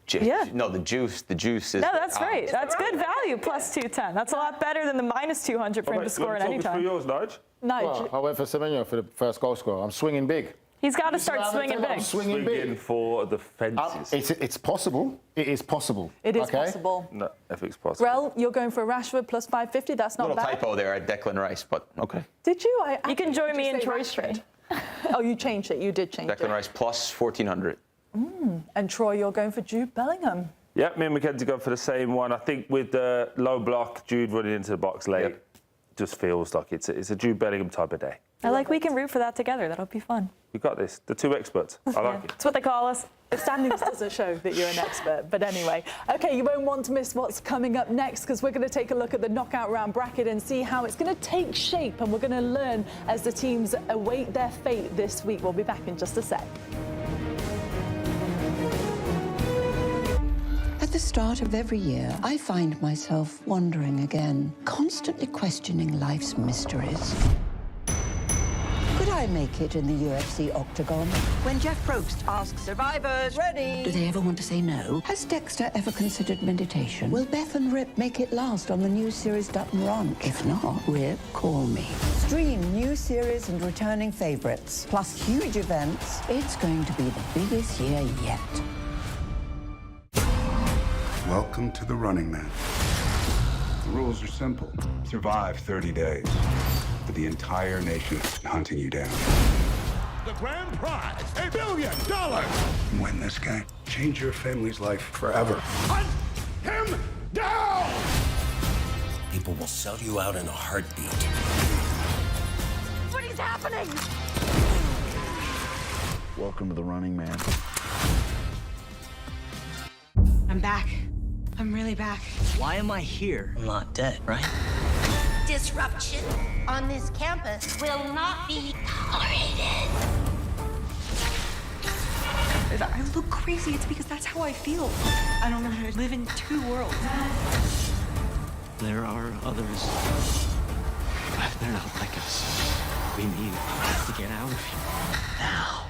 Yeah. No, the juice is... No, that's right. That's good value, plus 210. That's a lot better than the minus 200 for him to score at any time. For yours, Nige? Well, I went for Semenyo for the first goal scorer. I'm swinging big. He's got to start swinging big. Swinging big for the fences. It's possible. It is possible. It is possible. No, if it's possible. Grell, you're going for Rashford plus 550. That's not bad. Little typo there at Declan Rice, but okay. Did you? You can join me in Troy's trade. Oh, you changed it. You did change it. Declan Rice plus 1,400. And Troy, you're going for Jude Bellingham. Yeah, me and Mackenzie go for the same one. I think with the low block, Jude running into the box late, just feels like it's a Jude Bellingham type of day. I like we can root for that together. That'll be fun. You got this. The two experts. I like it. That's what they call us. The standings doesn't show that you're an expert, but anyway. Okay, you won't want to miss what's coming up next because we're going to take a look at the knockout round bracket and see how it's going to take shape, and we're going to learn as the teams await their fate this week. We'll be back in just a sec. At the start of every year, I find myself wondering again, constantly questioning life's mysteries. Could I make it in the UFC octagon? When Jeff Probst asks survivors, ready? Do they ever want to say no? Has Dexter ever considered meditation? Will Beth and Rip make it last on the new series Dutton Ranch? If not, Rip, call me. Stream new series and returning favorites, plus huge events. It's going to be the biggest year yet. Welcome to the Running Man. The rules are simple. Survive 30 days. But the entire nation is hunting you down. The grand prize, $1 billion. Win this game. Change your family's life forever. Hunt him down! People will sell you out in a heartbeat. What is happening? Welcome to the Running Man. I'm back. I'm really back. Why am I here? I'm not dead, right? Disruption on this campus will not be tolerated. If I look crazy, it's because that's how I feel. I don't know how to live in two worlds. There are others. But they're not like us. We need to get out of here. Now.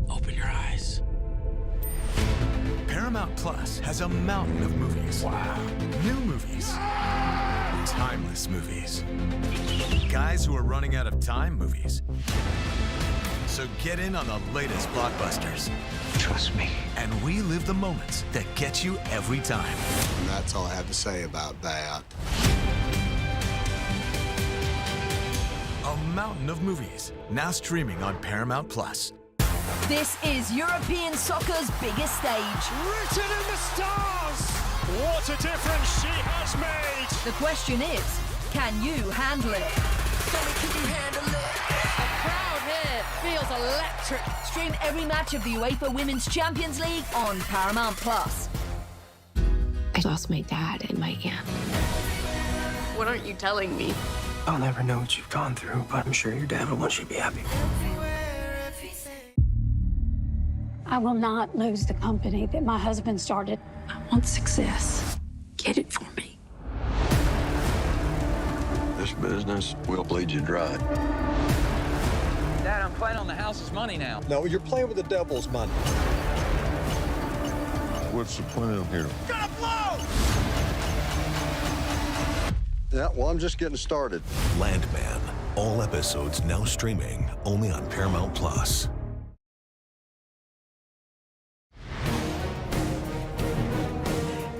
Open your eyes. Paramount Plus has a mountain of movies. Wow. New movies. Timeless movies. Guys who are running out of time movies. So get in on the latest blockbusters. Trust me. And relive the moments that get you every time. And that's all I have to say about that. A mountain of movies, now streaming on Paramount Plus. This is European soccer's biggest stage. Written in the stars! What a difference she has made! The question is, can you handle it? Can you handle it? The crowd here feels electric. Stream every match of the UEFA Women's Champions League on Paramount Plus. I lost my dad and my aunt. What aren't you telling me? I'll never know what you've gone through, but I'm sure your dad will want you to be happy. I will not lose the company that my husband started. I want success. Get it for me. This business will bleed you dry. Dad, I'm playing on the house's money now. No, you're playing with the devil's money. What's the plan here? Gotta blow! Yeah, well, I'm just getting started. Landman. All episodes now streaming only on Paramount Plus.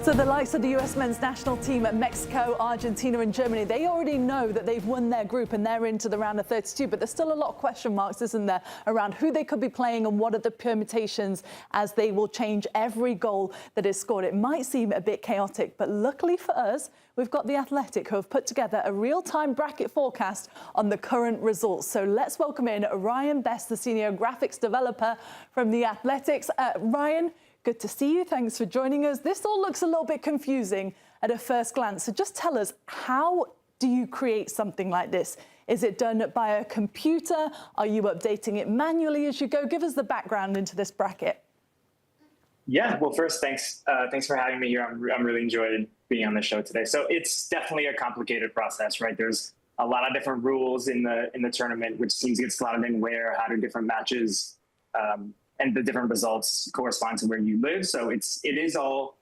So the likes of the US men's national team at Mexico, Argentina and Germany, they already know that they've won their group and they're into the round of 32, but there's still a lot of question marks, isn't there, around who they could be playing and what are the permutations, as they will change every goal that is scored. It might seem a bit chaotic, but luckily for us, we've got The Athletic, who have put together a real-time bracket forecast on the current results. So let's welcome in Ryan Best, the senior graphics developer from The Athletics. Ryan, good to see you. Thanks for joining us. This all looks a little bit confusing at a first glance. So just tell us, how do you create something like this? Is it done by a computer? Are you updating it manually as you go? Give us the background into this bracket. Yeah, well, first, thanks for having me here. I'm really enjoying being on the show today. So it's definitely a complicated process, right? There's a lot of different rules in the tournament, which teams get slotted in where, how do different matches and the different results correspond to where you live. So it is all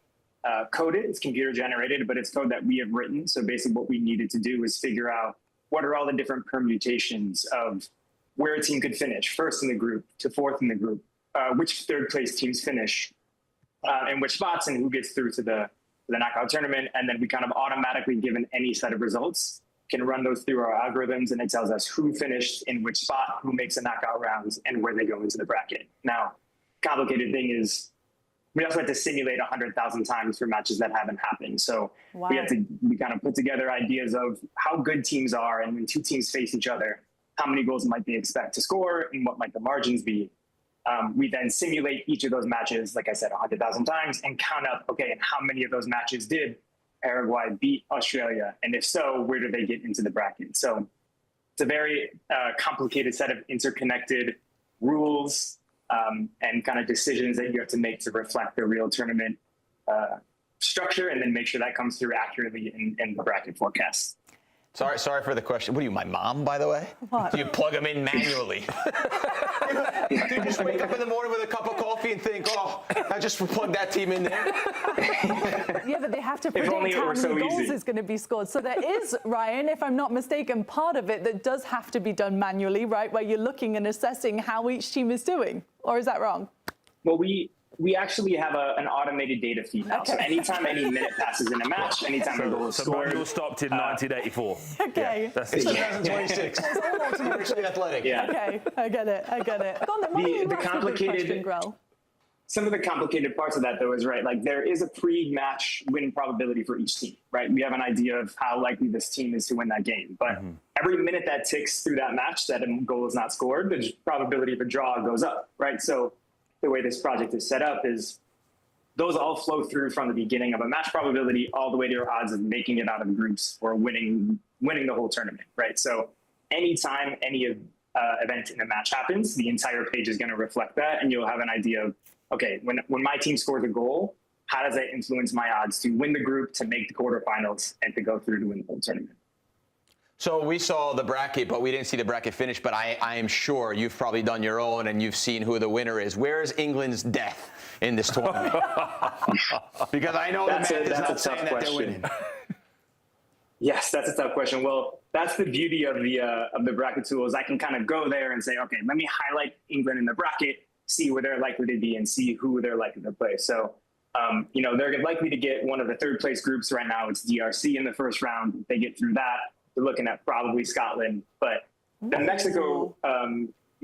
coded, it's computer generated, but it's code that we have written. So basically what we needed to do was figure out what are all the different permutations of where a team could finish, first in the group to fourth in the group, which third place teams finish, and which spots, and who gets through to the knockout tournament. And then we kind of automatically, given any set of results, can run those through our algorithms, and it tells us who finished in which spot, who makes the knockout rounds, and where they go into the bracket. Now, complicated thing is we also had to simulate 100,000 times for matches that haven't happened. So Wow. we kind of put together ideas of how good teams are, and when two teams face each other, how many goals might they expect to score and what might the margins be. We then simulate each of those matches, like I said, 100,000 times, and count up, okay, and how many of those matches did Paraguay beat Australia? And if so, where do they get into the bracket? So it's a very complicated set of interconnected rules and kind of decisions that you have to make to reflect the real tournament structure, and then make sure that comes through accurately in the bracket forecast. Sorry for the question. What are you, my mom, by the way? What? Do you plug them in manually? Do you just wake up in the morning with a cup of coffee and think, oh, I just plugged that team in there? Yeah, but they have to predict only it how were many so goals easy. is going to be scored. So there is, Ryan, if I'm not mistaken, part of it that does have to be done manually, right? Where you're looking and assessing how each team is doing. Or is that wrong? Well, we actually have an automated data feed now. Okay. So anytime any minute passes in a match, anytime a goal is So scored. manual stopped in 1984. Okay. Yeah, that's It's it. 2026. You're actually athletic. Yeah. Okay, I get it. Go on, then, why don't you The ask a good complicated- question, Grell? Some of the complicated parts of that, though, is right. Like there is a pre-match win probability for each team, right? We have an idea of how likely this team is to win that game. But every minute that ticks through that match that a goal is not scored, the probability of a draw goes up, right? So the way this project is set up is those all flow through from the beginning of a match probability all the way to your odds of making it out of groups or winning the whole tournament, right? So anytime any event in a match happens, the entire page is going to reflect that, and you'll have an idea of, okay, when my team scores a goal, how does that influence my odds to win the group, to make the quarterfinals, and to go through to win the whole tournament? So we saw the bracket, but we didn't see the bracket finish. But I am sure you've probably done your own and you've seen who the winner is. Where is England's death in this tournament? Because I know That's the math a is not tough saying that they're question. winning. Yes, that's a tough question. Well, that's the beauty of the bracket tool, is I can kind of go there and say, okay, let me highlight England in the bracket, see where they're likely to be, and see who they're likely to play. So, they're likely to get one of the third place groups right now. It's DRC in the first round. If they get through that, they're looking at probably Scotland. But the Mexico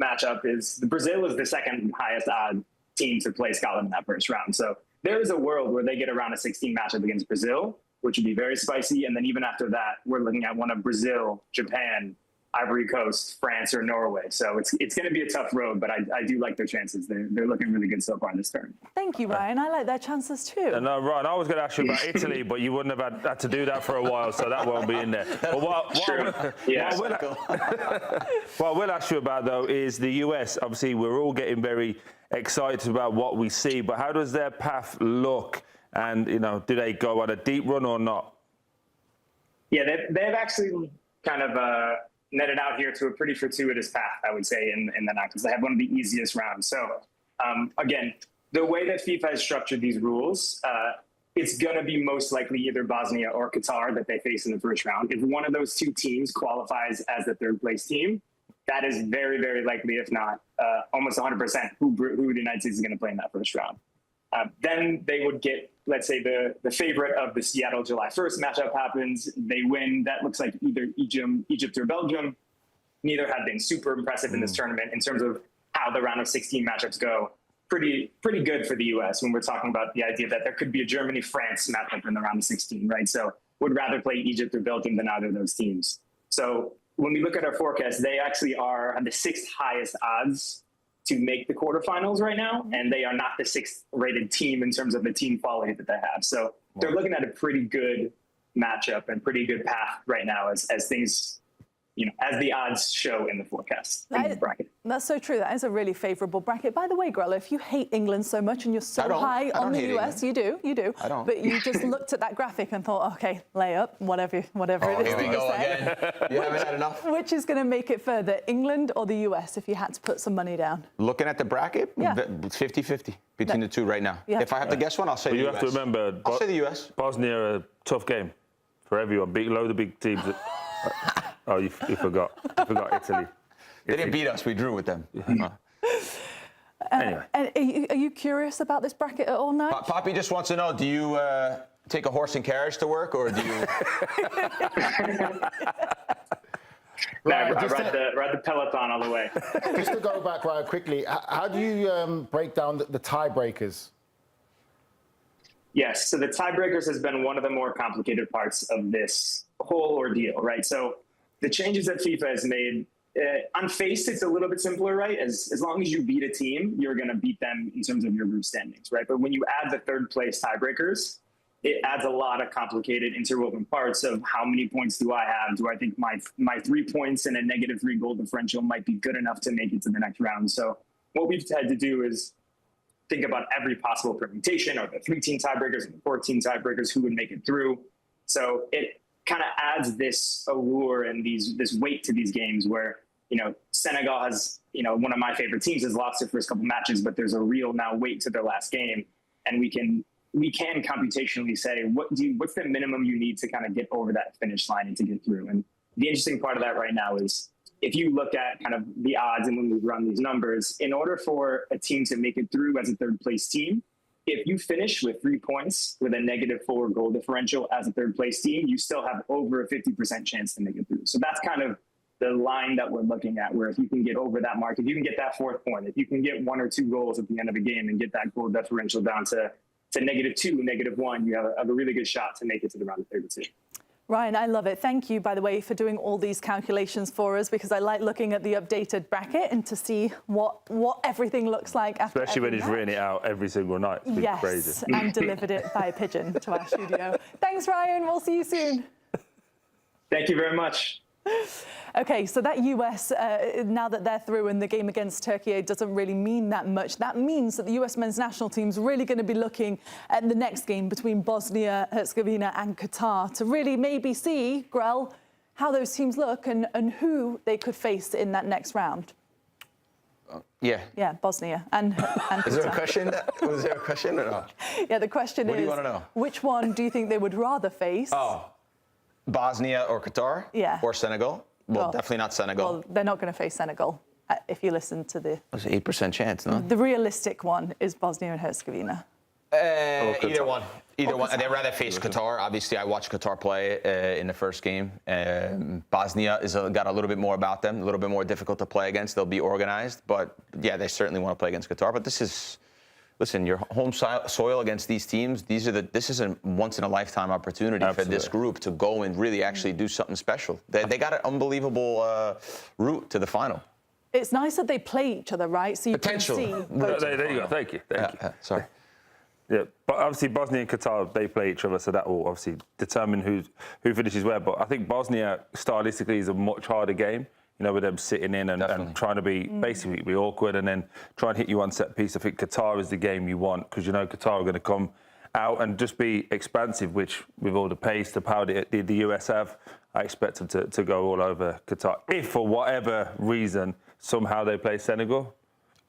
matchup is Brazil is the second highest odd team to play Scotland in that first round. So there is a world where they get a round of 16 matchup against Brazil, which would be very spicy. And then even after that, we're looking at one of Brazil, Japan, Ivory Coast, France, or Norway. So it's going to be a tough road, but I do like their chances. They're looking really good so far this turn. Thank you, Ryan. I like their chances too. No, Ryan, I was going to ask you about Italy, but you wouldn't have had to do that for a while, so that won't be in there. But what I will ask you about, though, is the US. Obviously, we're all getting very excited about what we see, but how does their path look? And, do they go on a deep run or not? Yeah, they've actually kind of netted out here to a pretty fortuitous path, I would say, in the knockouts. They have one of the easiest rounds. So, again, the way that FIFA has structured these rules, it's going to be most likely either Bosnia or Qatar that they face in the first round. If one of those two teams qualifies as the third place team, that is very, very likely, if not almost 100%, who the United States is going to play in that first round. Then they would get, let's say, the favorite of the Seattle July 1st matchup happens. They win. That looks like either Egypt or Belgium. Neither have been super impressive in this tournament in terms of how the round of 16 matchups go. Pretty good for the U.S. when we're talking about the idea that there could be a Germany-France matchup in the round of 16, right? So would rather play Egypt or Belgium than either of those teams. So when we look at our forecast, they actually have the sixth highest odds to make the quarterfinals right now, and they are not the sixth rated team in terms of the team quality that they have. So they're looking at a pretty good matchup and pretty good path right now as things, as the odds show in the forecast, in the bracket. That's so true. That is a really favourable bracket. By the way, Grella, if you hate England so much and you're so high on the US, you do. I don't. But you just looked at that graphic and thought, okay, lay up, whatever it is Here we that you go say. again. You haven't had enough? Which is going to make it further, England or the US, if you had to put some money down? Looking at the bracket, Yeah. it's 50-50 between the two right now. If I have to guess one, I'll say But the you US. have to remember, I'll say the US. Bosnia, a tough game for everyone. Beat load of big teams. Oh, you forgot. You forgot Italy. They didn't beat us. We drew with them. Anyway. And are you curious about this bracket at all now? Poppy just wants to know, do you take a horse and carriage to work, or do you... I ride the Peloton all the way. Just to go back, Ryan, quickly, how do you break down the tiebreakers? Yes, so the tiebreakers has been one of the more complicated parts of this whole ordeal, right? So the changes that FIFA has made, on face, it's a little bit simpler, right? As long as you beat a team, you're going to beat them in terms of your group standings, right? But when you add the third place tiebreakers, it adds a lot of complicated interwoven parts of how many points do I have? Do I think my 3 points and a -3 goal differential might be good enough to make it to the next round? So what we've had to do is think about every possible permutation of the 3-team tiebreakers and the 4-team tiebreakers, who would make it through. So it kind of adds this allure and this weight to these games where, Senegal has, one of my favorite teams has lost their first couple matches, but there's a real now weight to their last game. And we can computationally say, what's the minimum you need to kind of get over that finish line and to get through? And the interesting part of that right now is, if you look at kind of the odds and when we run these numbers, in order for a team to make it through as a third place team, if you finish with 3 points with a -4 goal differential as a third place team, you still have over a 50% chance to make it through. So that's kind of the line that we're looking at, where if you can get over that mark, if you can get that 4th point, if you can get 1 or 2 goals at the end of a game and get that goal differential down to -2, -1, you have a really good shot to make it to the round of 32. Ryan, I love it. Thank you, by the way, for doing all these calculations for us, because I like looking at the updated bracket and to see what everything looks like after Especially when every he's written it out every single night. It's been crazy. And delivered it by a pigeon to our studio. Thanks, Ryan. We'll see you soon. Thank you very much. OK, so that US, now that they're through and the game against Turkey doesn't really mean that much, that means that the US men's national team's really going to be looking at the next game between Bosnia, Herzegovina and Qatar to really maybe see, Grell, how those teams look and who they could face in that next round. Yeah, Bosnia and Qatar. Is there a question? Was there a question or not? Yeah, the question What is, do you want to know? Which one do you think they would rather face? Oh, Bosnia or Qatar? Yeah. Or Senegal? Well, definitely not Senegal. Well, they're not going to face Senegal if you listen to the... There's an 8% chance, no? The realistic one is Bosnia and Herzegovina. Either one. Either one. They'd rather face Qatar. Obviously, I watched Qatar play in the first game. Bosnia got a little bit more about them, a little bit more difficult to play against. They'll be organized. But, yeah, they certainly want to play against Qatar. But this is... Listen, your home soil against these teams, this is a once-in-a-lifetime opportunity for this group to go and really actually do something special. They got an unbelievable route to the final. It's nice that they play each other, right? So you can see... There you go. Thank you. Sorry. Yeah, but obviously Bosnia and Qatar, they play each other, so that will obviously determine who finishes where. But I think Bosnia, stylistically, is a much harder game. With them sitting in and trying to basically be awkward and then try and hit you on set piece. I think Qatar is the game you want, because Qatar are going to come out and just be expansive, which with all the pace, the power that the US have, I expect them to go all over Qatar. If for whatever reason, somehow they play Senegal.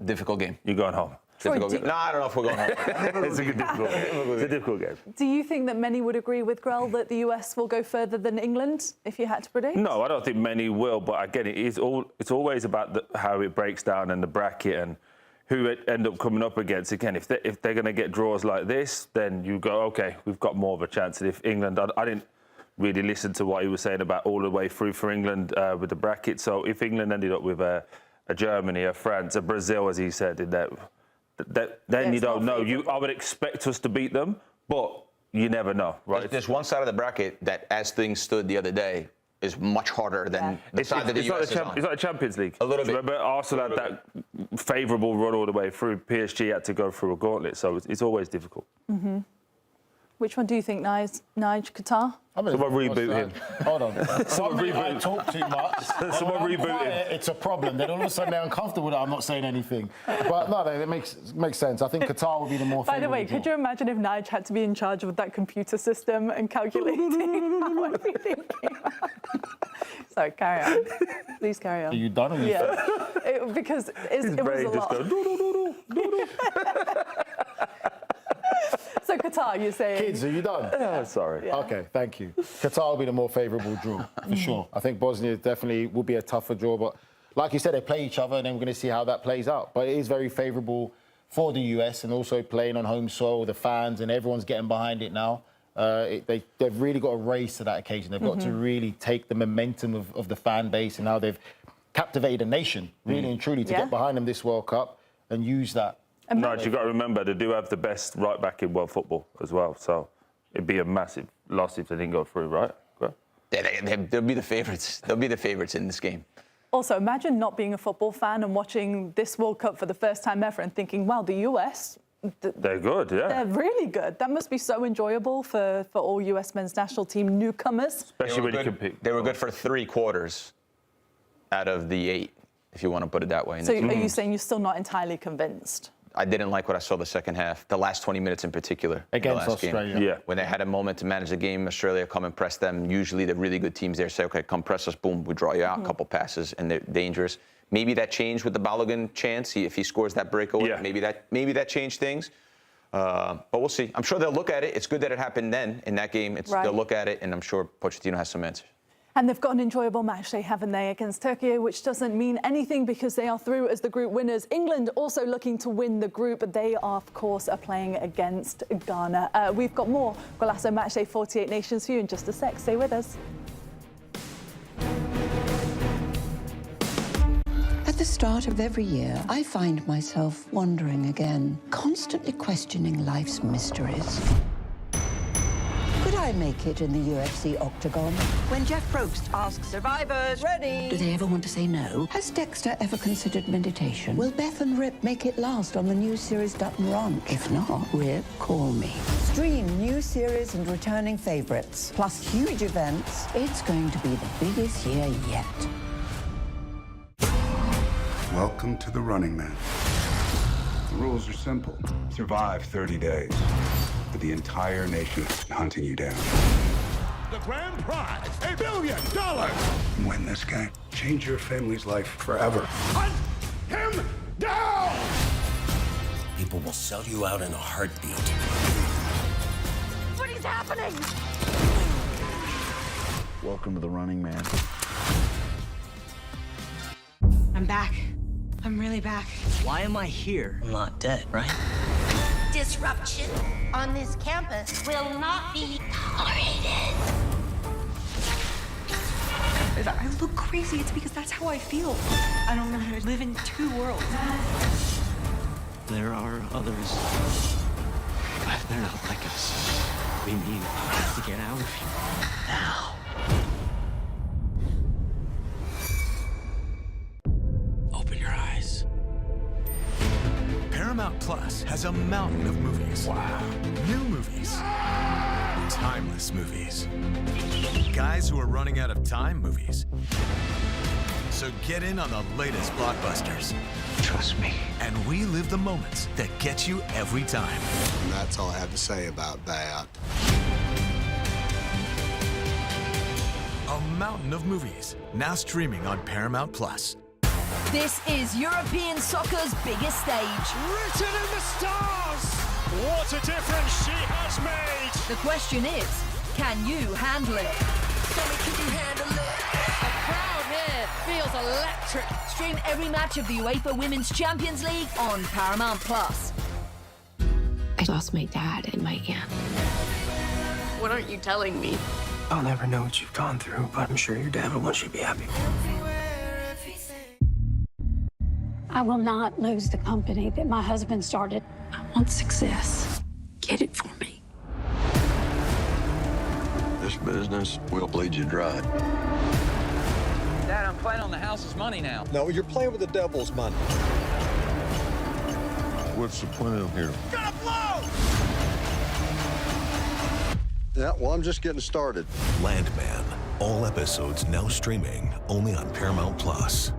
Difficult game. You're going home. No, I don't know if we're going home. It's a difficult game. Do you think that many would agree with Grell that the US will go further than England, if you had to predict? No, I don't think many will. But again, it's always about how it breaks down and the bracket and who it end up coming up against. Again, if they're going to get draws like this, then you go, OK, we've got more of a chance. And if England, I didn't really listen to what he was saying about all the way through for England with the bracket. So if England ended up with a Germany, a France, a Brazil, as he said, in that... Then you don't know. I would expect us to beat them, but you never know, right? There's one side of the bracket that, as things stood the other day, is much harder than the side that the US is on. It's like the Champions League. A little bit. Remember, Arsenal had that favourable run all the way through. PSG had to go through a gauntlet, so it's always difficult. Mm-hmm. Which one do you think, Nige? Qatar? Someone reboot him. Hold on. Someone reboot. I talk too much. Someone reboot him. It's a problem. Then all of a sudden they're uncomfortable that I'm not saying anything. But no, it makes sense. I think Qatar would be the more. By the way, could you imagine if Nige had to be in charge of that computer system and calculating how everything came out? Sorry, carry on. Please carry on. Are you done? Or you because it was a lot. So Qatar, you're saying? Kids, are you done? Sorry. Yeah. OK, thank you. Qatar will be the more favourable draw, for sure. I think Bosnia definitely will be a tougher draw, but like you said, they play each other, and then we're going to see how that plays out. But it is very favourable for the US, and also playing on home soil, the fans, and everyone's getting behind it now. They've really got to race to that occasion. They've got to really take the momentum of the fan base, and now they've captivated a nation, really and truly, to get behind them this World Cup and use that. No, you've got to remember, they do have the best right back in world football as well. So it'd be a massive loss if they didn't go through, right? Yeah, they'll be the favorites. They'll be the favorites in this game. Also, imagine not being a football fan and watching this World Cup for the first time ever and thinking, wow, the US, they're good, yeah. They're really good. That must be so enjoyable for all US men's national team newcomers. Especially when you compete. They were good for 3 quarters out of the 8, if you want to put it that way. So are you saying you're still not entirely convinced? I didn't like what I saw the second half, the last 20 minutes in particular. Against Australia. Game. Yeah. When they had a moment to manage the game, Australia come and press them. Usually the really good teams there say, okay, come press us, boom, we draw you out, a couple passes, and they're dangerous. Maybe that changed with the Balogun chance. If he scores that breakaway, maybe that changed things. But we'll see. I'm sure they'll look at it. It's good that it happened then in that game. They'll look at it, and I'm sure Pochettino has some answers. And they've got an enjoyable match day, haven't they, against Turkey, which doesn't mean anything because they are through as the group winners. England also looking to win the group, but they, of course, are playing against Ghana. We've got more Golazo Match Day 48 Nations for you in just a sec. Stay with us. At the start of every year, I find myself wondering again, constantly questioning life's mysteries. Could I make it in the UFC octagon? When Jeff Probst asks survivors, ready? Do they ever want to say no? Has Dexter ever considered meditation? Will Beth and Rip make it last on the new series Dutton Ranch? If not, Rip, call me. Stream new series and returning favorites, plus huge events. It's going to be the biggest year yet. Welcome to the Running Man. The rules are simple. Survive 30 days. But the entire nation is hunting you down. The grand prize, $1 billion. Win this game. Change your family's life forever. Hunt him down! People will sell you out in a heartbeat. What is happening? Welcome to the Running Man. I'm back. I'm really back. Why am I here? I'm not dead, right? Disruption on this campus will not be tolerated. If I look crazy, it's because that's how I feel. I don't know how to live in 2 worlds. There are others. But they're not like us. We need to get out of here. Now. Open your eyes. Paramount Plus has a mountain of movies. Wow. New movies. Timeless movies. Guys who are running out of time movies. So get in on the latest blockbusters. Trust me. And relive the moments that get you every time. And that's all I have to say about that. A mountain of movies, now streaming on Paramount Plus. This is European soccer's biggest stage. Written in the stars! What a difference she has made! The question is, can you handle it? Can you handle it? The crowd here feels electric. Stream every match of the UEFA Women's Champions League on Paramount Plus. I lost my dad and my aunt. What aren't you telling me? I'll never know what you've gone through, but I'm sure your dad will want you to be happy. I will not lose the company that my husband started. I want success. Get it for me. This business will bleed you dry. Dad, I'm playing on the house's money now. No, you're playing with the devil's money. What's the plan here? Gonna blow! Yeah, well, I'm just getting started. Landman. All episodes now streaming only on Paramount Plus.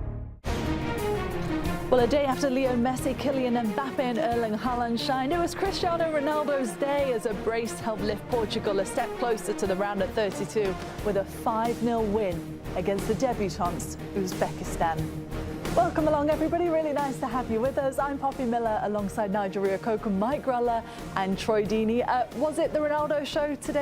Well, a day after Leo Messi, Kylian Mbappe and Erling Haaland shined, it was Cristiano Ronaldo's day as a brace helped lift Portugal a step closer to the round of 32 with a 5-0 win against the debutantes, Uzbekistan. Welcome along, everybody. Really nice to have you with us. I'm Poppy Miller alongside Nigel Reo-Coker, Mike Gruller and Troy Deeney. Was it the Ronaldo show today?